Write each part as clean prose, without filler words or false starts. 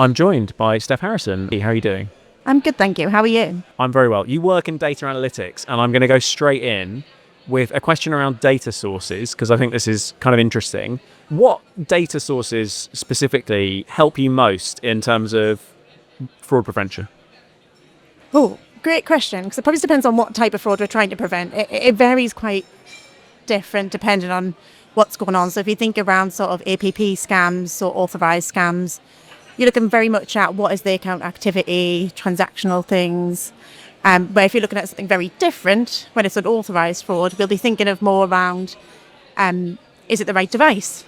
I'm joined by Steph Harrison. Hey, how are you doing? I'm good, thank you. How are you? I'm very well. You work in data analytics, and I'm going to go straight in with a question around data sources, because I think this is kind of interesting. What data sources specifically help you most in terms of fraud prevention? Oh, great question, because it probably depends on what type of fraud we're trying to prevent. It varies quite different depending on what's going on. So if you think around sort of APP scams or authorized scams, you're looking very much at what is the account activity, transactional things. Where if you're looking at something very different, when it's an authorized fraud, we'll be thinking of more around, is it the right device?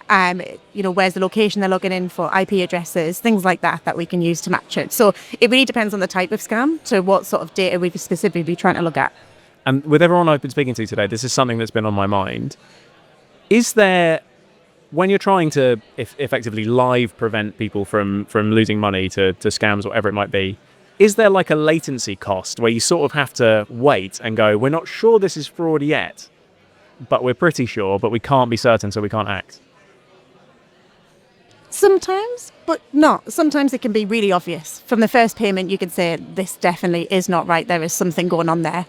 Where's the location they're logging in for, IP addresses, things like that we can use to match it. So it really depends on the type of scam to what sort of data we've specifically trying to look at. And with everyone I've been speaking to today, this is something that's been on my mind. Is there, when you're trying to effectively live prevent people from losing money to scams, whatever it might be, is there like a latency cost where you sort of have to wait and go, we're not sure this is fraud yet, but we're pretty sure, but we can't be certain, so we can't act? Sometimes, but not. Sometimes it can be really obvious. From the first payment, you can say, this definitely is not right. There is something going on there.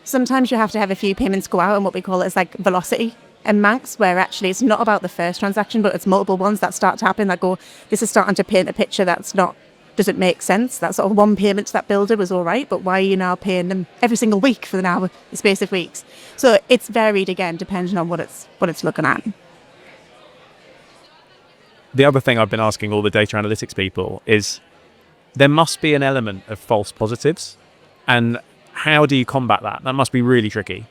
Sometimes you have to have a few payments go out, and what we call it is like velocity and Manx, where actually it's not about the first transaction, but it's multiple ones that start to happen that go, this is starting to paint a picture doesn't make sense. That sort of one payment to that builder was all right, but why are you now paying them every single week for the space of weeks? So it's varied again, depending on what it's looking at. The other thing I've been asking all the data analytics people is there must be an element of false positives. And how do you combat that? That must be really tricky.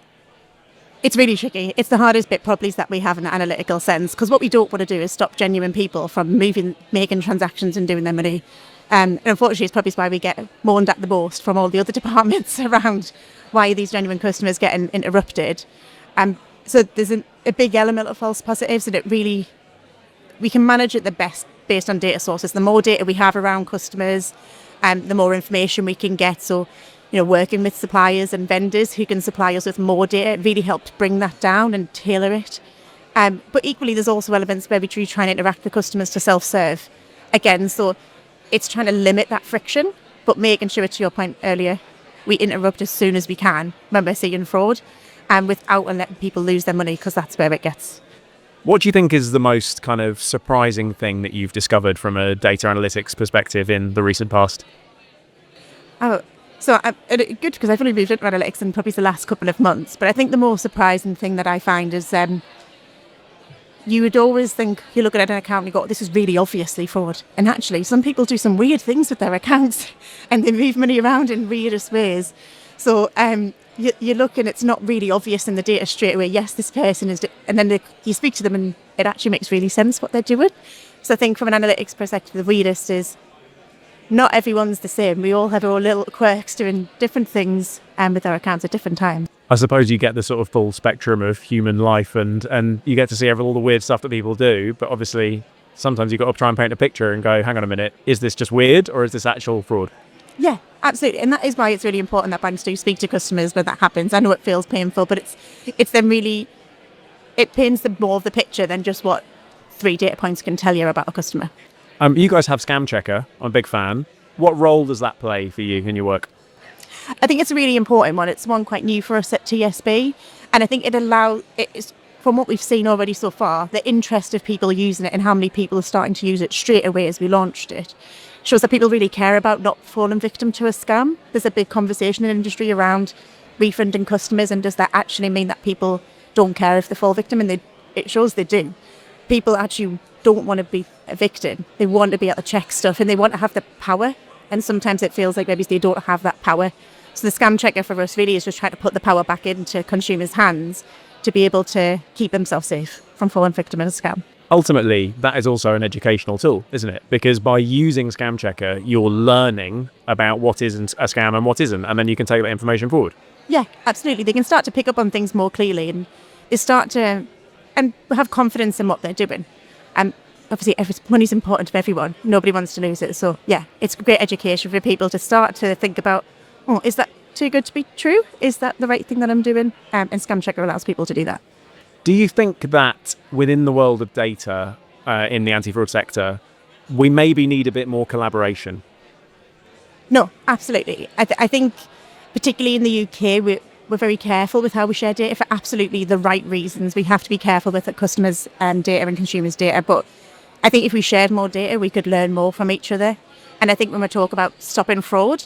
It's really tricky. It's the hardest bit probably that we have in an analytical sense, because what we don't want to do is stop genuine people from making transactions and doing their money. And unfortunately, it's probably why we get moaned at the most from all the other departments around why are these genuine customers getting interrupted. So there's a big element of false positives, and we can manage it the best based on data sources. The more data we have around customers, the more information we can get. So, working with suppliers and vendors who can supply us with more data, it really helps bring that down and tailor it. But equally, there's also elements where we try and interact with customers to self-serve. Again, so it's trying to limit that friction, but making sure, to your point earlier, we interrupt as soon as we can when we're seeing fraud, and without letting people lose their money, because that's where it gets. What do you think is the most kind of surprising thing that you've discovered from a data analytics perspective in the recent past? So good, because I've only moved into analytics in probably the last couple of months, but I think the more surprising thing that I find is you would always think, you're looking at an account and you go, this is really obviously fraud. And actually, some people do some weird things with their accounts and they move money around in weirdest ways. So you look and it's not really obvious in the data straight away, yes, this person is, and then you speak to them and it actually makes really sense what they're doing. So I think from an analytics perspective, the weirdest is not everyone's the same. We all have our little quirks doing different things with our accounts at different times. I suppose you get the sort of full spectrum of human life and you get to see all the weird stuff that people do, but obviously sometimes you've got to try and paint a picture and go, hang on a minute, is this just weird or is this actual fraud? Yeah, absolutely. And that is why it's really important that banks do speak to customers when that happens. I know it feels painful, but it's then really, it paints more of the picture than just what 3 data points can tell you about a customer. You guys have Scam Checker. I'm a big fan. What role does that play for you in your work? I think it's a really important one. It's one quite new for us at TSB. And I think it's, from what we've seen already so far, the interest of people using it and how many people are starting to use it straight away as we launched it shows that people really care about not falling victim to a scam. There's a big conversation in the industry around refunding customers, and does that actually mean that people don't care if they fall victim? And it shows they do. People actually don't want to be evicted. They want to be able to check stuff and they want to have the power. And sometimes it feels like maybe they don't have that power. So the Scam Checker for us really is just trying to put the power back into consumers' hands to be able to keep themselves safe from falling victim in a scam. Ultimately, that is also an educational tool, isn't it? Because by using Scam Checker, you're learning about what isn't a scam and what isn't, and then you can take that information forward. Yeah, absolutely. They can start to pick up on things more clearly, and they start to and have confidence in what they're doing. Obviously, money's important to everyone. Nobody wants to lose it. So, yeah, it's great education for people to start to think about, is that too good to be true? Is that the right thing that I'm doing? And Scam Checker allows people to do that. Do you think that within the world of data in the anti-fraud sector, we maybe need a bit more collaboration. No, absolutely. I think particularly in the UK, we're very careful with how we share data for absolutely the right reasons. We have to be careful with the customers' data and consumers' data. But I think if we shared more data, we could learn more from each other. And I think when we talk about stopping fraud,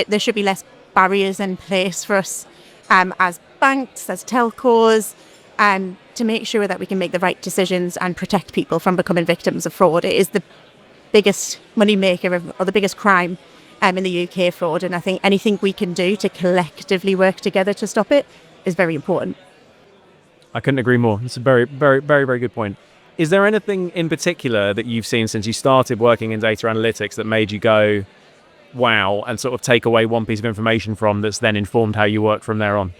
there should be less barriers in place for us as banks, as telcos, to make sure that we can make the right decisions and protect people from becoming victims of fraud. It is the biggest money maker or the biggest crime in the UK, fraud. And I think anything we can do to collectively work together to stop it is very important. I couldn't agree more. It's a very, very, very, very good point. Is there anything in particular that you've seen since you started working in data analytics that made you go, wow, and sort of take away one piece of information from that's then informed how you work from there on?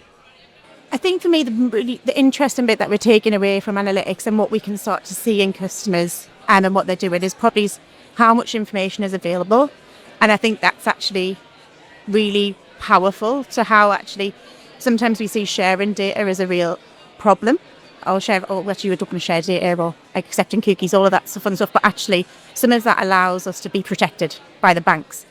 I think for me, the interesting bit that we're taking away from analytics and what we can start to see in customers and what they're doing is probably how much information is available. And I think that's actually really powerful to how actually sometimes we see sharing data as a real problem. Actually we're talking to share data or accepting cookies, all of that fun stuff. But actually some of that allows us to be protected by the banks.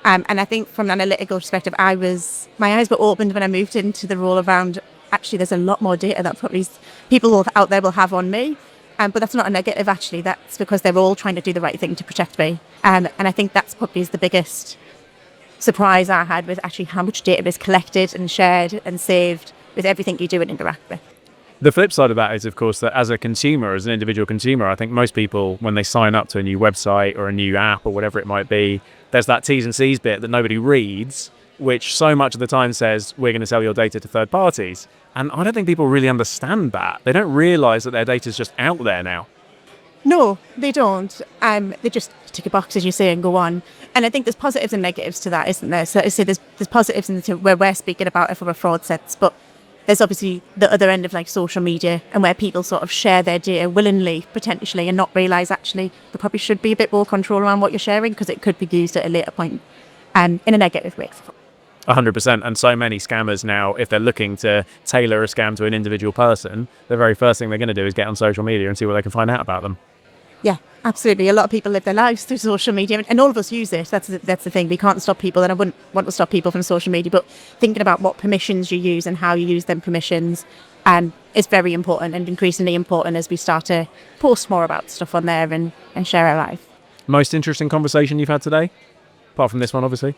And I think from an analytical perspective, my eyes were opened when I moved into the role around actually there's a lot more data that probably people out there will have on me. But that's not a negative, actually. That's because they're all trying to do the right thing to protect me. And I think that's probably the biggest surprise I had with actually how much data is collected and shared and saved with everything you do and interact with. The flip side of that is, of course, that as a consumer, as an individual consumer, I think most people, when they sign up to a new website or a new app or whatever it might be, there's that T's and C's bit that nobody reads, which so much of the time says, we're going to sell your data to third parties. And I don't think people really understand that. They don't realise that their data is just out there now. No, they don't. They just tick a box, as you say, and go on. And I think there's positives and negatives to that, isn't there? So I say there's positives in where we're speaking about it from a fraud sense, but there's obviously the other end of like social media and where people sort of share their data willingly, potentially, and not realise actually there probably should be a bit more control around what you're sharing because it could be used at a later point in a negative way. 100%. And so many scammers now, if they're looking to tailor a scam to an individual person, the very first thing they're going to do is get on social media and see what they can find out about them. Yeah, absolutely. A lot of people live their lives through social media, and all of us use it. That's the thing. We can't stop people, and I wouldn't want to stop people from social media, but thinking about what permissions you use and how you use them permissions is very important and increasingly important as we start to post more about stuff on there and share our life. Most interesting conversation you've had today? Apart from this one, obviously.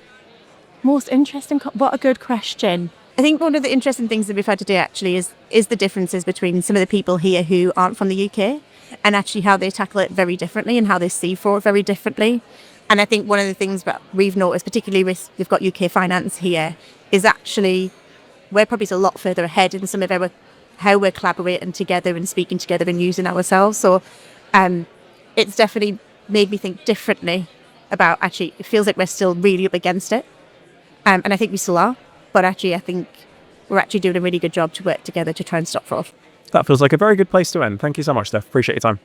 Most interesting? What a good question. I think one of the interesting things that we've had today actually is the differences between some of the people here who aren't from the UK and actually how they tackle it very differently and how they see fraud very differently. And I think one of the things that we've noticed, particularly with we've got UK finance here, is actually we're probably a lot further ahead in some of how we're collaborating together and speaking together and using ourselves. So it's definitely made me think differently about actually, it feels like we're still really up against it. And I think we still are. But actually, I think we're actually doing a really good job to work together to try and stop fraud. That feels like a very good place to end. Thank you so much, Steph. Appreciate your time.